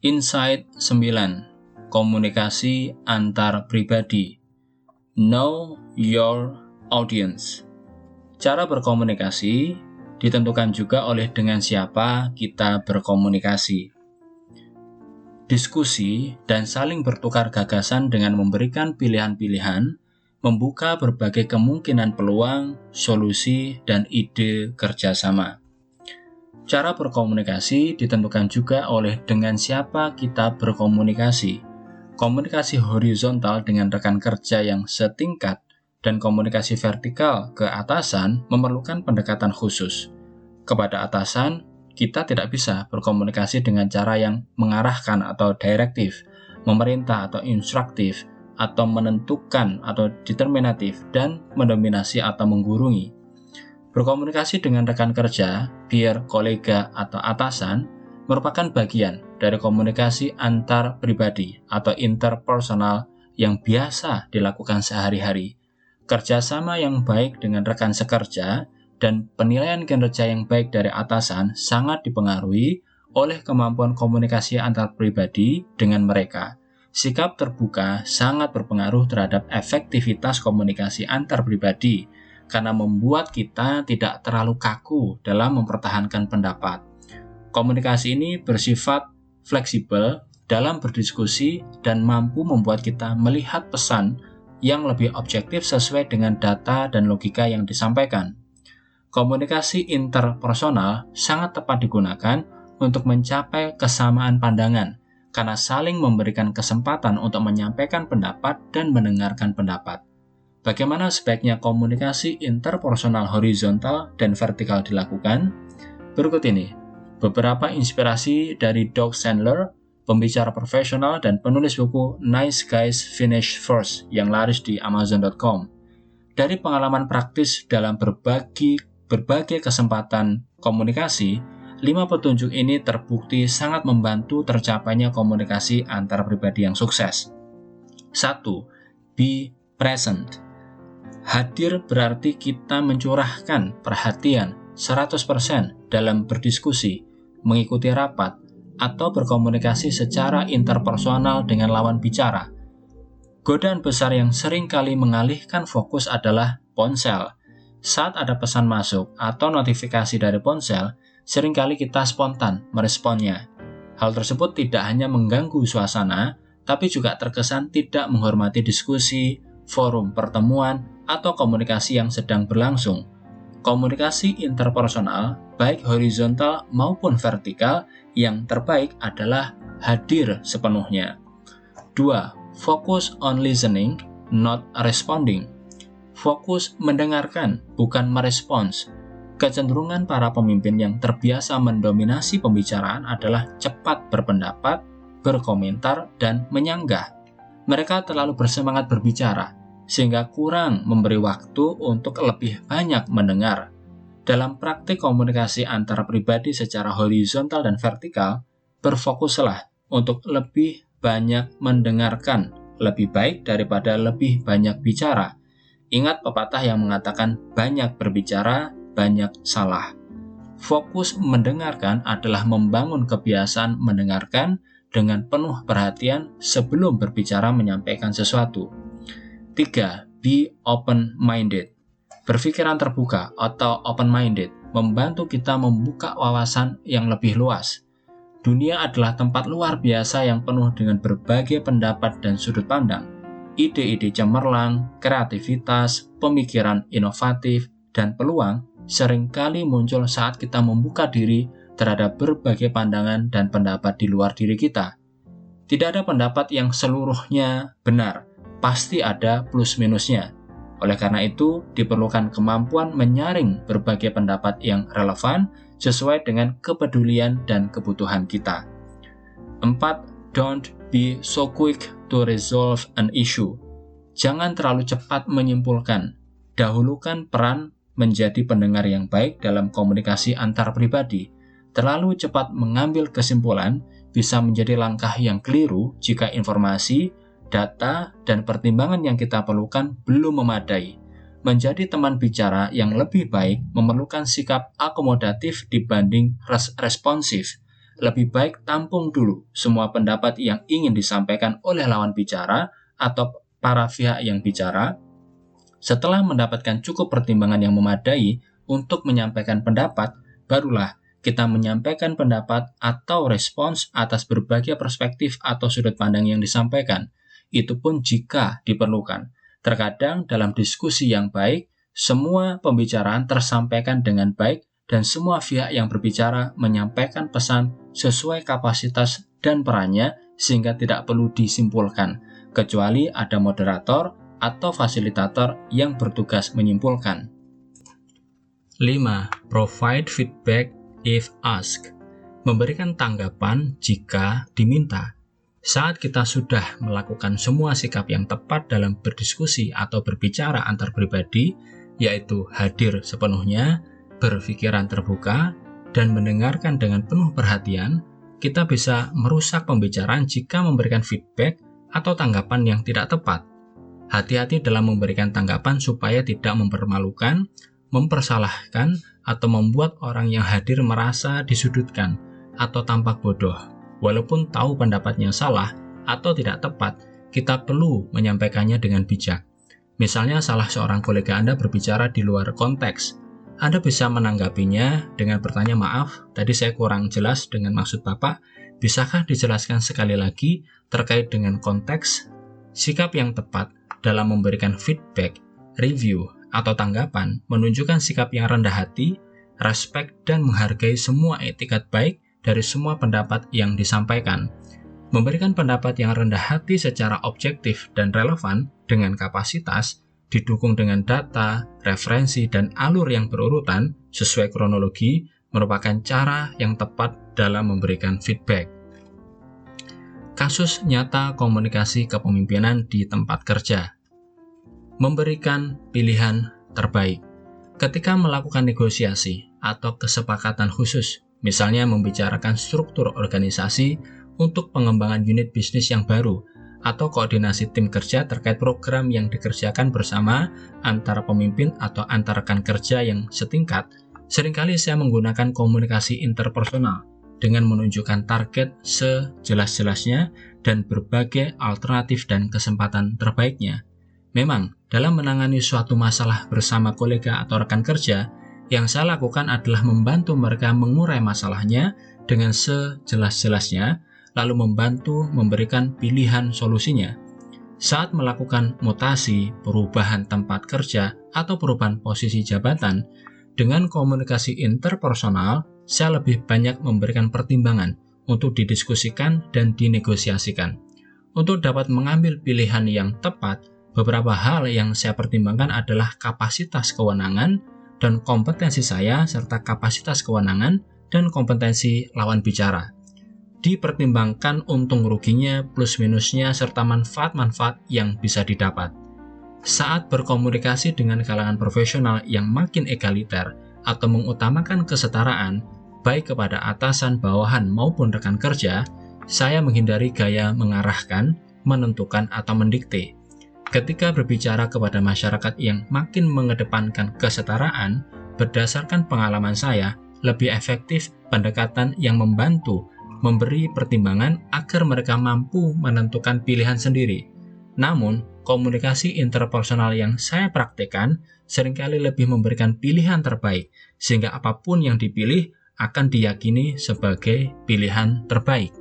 Insight 9. Komunikasi antar pribadi. Know your audience. Cara berkomunikasi ditentukan juga oleh dengan siapa kita berkomunikasi. Diskusi dan saling bertukar gagasan dengan memberikan pilihan-pilihan membuka berbagai kemungkinan peluang, solusi, dan ide kerjasama. Cara berkomunikasi ditentukan juga oleh dengan siapa kita berkomunikasi. Komunikasi horizontal dengan rekan kerja yang setingkat dan komunikasi vertikal ke atasan memerlukan pendekatan khusus. Kepada atasan, kita tidak bisa berkomunikasi dengan cara yang mengarahkan atau direktif, memerintah atau instruktif, atau menentukan atau determinatif, dan mendominasi atau menggurungi. Berkomunikasi dengan rekan kerja, peer, kolega, atau atasan merupakan bagian dari komunikasi antar pribadi atau interpersonal yang biasa dilakukan sehari-hari. Kerjasama yang baik dengan rekan sekerja dan penilaian kinerja yang baik dari atasan sangat dipengaruhi oleh kemampuan komunikasi antar pribadi dengan mereka. Sikap terbuka sangat berpengaruh terhadap efektivitas komunikasi antar pribadi, karena membuat kita tidak terlalu kaku dalam mempertahankan pendapat. Komunikasi ini bersifat fleksibel dalam berdiskusi dan mampu membuat kita melihat pesan yang lebih objektif sesuai dengan data dan logika yang disampaikan. Komunikasi interpersonal sangat tepat digunakan untuk mencapai kesamaan pandangan, karena saling memberikan kesempatan untuk menyampaikan pendapat dan mendengarkan pendapat. Bagaimana sebaiknya komunikasi interpersonal horizontal dan vertikal dilakukan? Berikut ini beberapa inspirasi dari Doug Sandler, pembicara profesional dan penulis buku Nice Guys Finish First yang laris di Amazon.com. Dari pengalaman praktis dalam berbagai kesempatan komunikasi, 5 petunjuk ini terbukti sangat membantu tercapainya komunikasi antar pribadi yang sukses. 1. Be present. Hadir berarti kita mencurahkan perhatian 100% dalam berdiskusi, mengikuti rapat, atau berkomunikasi secara interpersonal dengan lawan bicara. Godaan besar yang sering kali mengalihkan fokus adalah ponsel. Saat ada pesan masuk atau notifikasi dari ponsel, seringkali kita spontan meresponnya. Hal tersebut tidak hanya mengganggu suasana, tapi juga terkesan tidak menghormati diskusi, forum pertemuan, atau komunikasi yang sedang berlangsung. Komunikasi interpersonal, baik horizontal maupun vertikal, yang terbaik adalah hadir sepenuhnya. 2. Focus on listening, not responding. Fokus mendengarkan, bukan merespons. Kecenderungan para pemimpin yang terbiasa mendominasi pembicaraan adalah cepat berpendapat, berkomentar, dan menyanggah. Mereka terlalu bersemangat berbicara, sehingga kurang memberi waktu untuk lebih banyak mendengar. Dalam praktik komunikasi antar pribadi secara horizontal dan vertikal, berfokuslah untuk lebih banyak mendengarkan, lebih baik daripada lebih banyak bicara. Ingat pepatah yang mengatakan banyak berbicara, banyak salah. Fokus mendengarkan adalah membangun kebiasaan mendengarkan dengan penuh perhatian sebelum berbicara menyampaikan sesuatu. 3. Be open-minded. Berpikiran terbuka atau open-minded membantu kita membuka wawasan yang lebih luas. Dunia adalah tempat luar biasa yang penuh dengan berbagai pendapat dan sudut pandang. Ide-ide cemerlang, kreativitas, pemikiran inovatif, dan peluang seringkali muncul saat kita membuka diri terhadap berbagai pandangan dan pendapat di luar diri kita. Tidak ada pendapat yang seluruhnya benar. Pasti ada plus minusnya. Oleh karena itu, diperlukan kemampuan menyaring berbagai pendapat yang relevan sesuai dengan kepedulian dan kebutuhan kita. 4. Don't be so quick to resolve an issue. Jangan terlalu cepat menyimpulkan. Dahulukan peran menjadi pendengar yang baik dalam komunikasi antar pribadi. Terlalu cepat mengambil kesimpulan bisa menjadi langkah yang keliru jika informasi, data, dan pertimbangan yang kita perlukan belum memadai. Menjadi teman bicara yang lebih baik memerlukan sikap akomodatif dibanding responsif. lebih baik tampung dulu semua pendapat yang ingin disampaikan oleh lawan bicara atau para pihak yang bicara. Setelah mendapatkan cukup pertimbangan yang memadai untuk menyampaikan pendapat, barulah kita menyampaikan pendapat atau respons atas berbagai perspektif atau sudut pandang yang disampaikan. Itu pun jika diperlukan. Terkadang dalam diskusi yang baik, semua pembicaraan tersampaikan dengan baik dan semua pihak yang berbicara menyampaikan pesan sesuai kapasitas dan perannya sehingga tidak perlu disimpulkan, kecuali ada moderator atau fasilitator yang bertugas menyimpulkan. 5. Provide feedback if asked. Memberikan tanggapan jika diminta. Saat kita sudah melakukan semua sikap yang tepat dalam berdiskusi atau berbicara antar pribadi, yaitu hadir sepenuhnya, berpikiran terbuka, dan mendengarkan dengan penuh perhatian, kita bisa merusak pembicaraan jika memberikan feedback atau tanggapan yang tidak tepat. Hati-hati dalam memberikan tanggapan supaya tidak mempermalukan, mempersalahkan, atau membuat orang yang hadir merasa disudutkan atau tampak bodoh. Walaupun tahu pendapatnya salah atau tidak tepat, kita perlu menyampaikannya dengan bijak. Misalnya salah seorang kolega Anda berbicara di luar konteks. Anda bisa menanggapinya dengan bertanya, "Maaf, tadi saya kurang jelas dengan maksud Bapak. Bisakah dijelaskan sekali lagi terkait dengan konteks?" Sikap yang tepat dalam memberikan feedback, review, atau tanggapan menunjukkan sikap yang rendah hati, respek, dan menghargai semua etikat baik dari semua pendapat yang disampaikan. Memberikan pendapat yang rendah hati secara objektif dan relevan dengan kapasitas, didukung dengan data, referensi, dan alur yang berurutan sesuai kronologi, merupakan cara yang tepat dalam memberikan feedback. Kasus nyata komunikasi kepemimpinan di tempat kerja. Memberikan pilihan terbaik. Ketika melakukan negosiasi atau kesepakatan khusus, misalnya membicarakan struktur organisasi untuk pengembangan unit bisnis yang baru, atau koordinasi tim kerja terkait program yang dikerjakan bersama antara pemimpin atau antar rekan kerja yang setingkat, seringkali saya menggunakan komunikasi interpersonal dengan menunjukkan target sejelas-jelasnya dan berbagai alternatif dan kesempatan terbaiknya. Memang, dalam menangani suatu masalah bersama kolega atau rekan kerja, yang saya lakukan adalah membantu mereka mengurai masalahnya dengan sejelas-jelasnya, lalu membantu memberikan pilihan solusinya. Saat melakukan mutasi, perubahan tempat kerja, atau perubahan posisi jabatan, dengan komunikasi interpersonal, saya lebih banyak memberikan pertimbangan untuk didiskusikan dan dinegosiasikan. Untuk dapat mengambil pilihan yang tepat, beberapa hal yang saya pertimbangkan adalah kapasitas kewenangan dan kompetensi saya, serta kapasitas kewenangan dan kompetensi lawan bicara. Dipertimbangkan untung ruginya, plus minusnya, serta manfaat-manfaat yang bisa didapat. Saat berkomunikasi dengan kalangan profesional yang makin egaliter atau mengutamakan kesetaraan, baik kepada atasan, bawahan, maupun rekan kerja, saya menghindari gaya mengarahkan, menentukan, atau mendikte. Ketika berbicara kepada masyarakat yang makin mengedepankan kesetaraan, berdasarkan pengalaman saya, lebih efektif pendekatan yang membantu memberi pertimbangan agar mereka mampu menentukan pilihan sendiri. Namun, komunikasi interpersonal yang saya praktekkan seringkali lebih memberikan pilihan terbaik, sehingga apapun yang dipilih akan diyakini sebagai pilihan terbaik.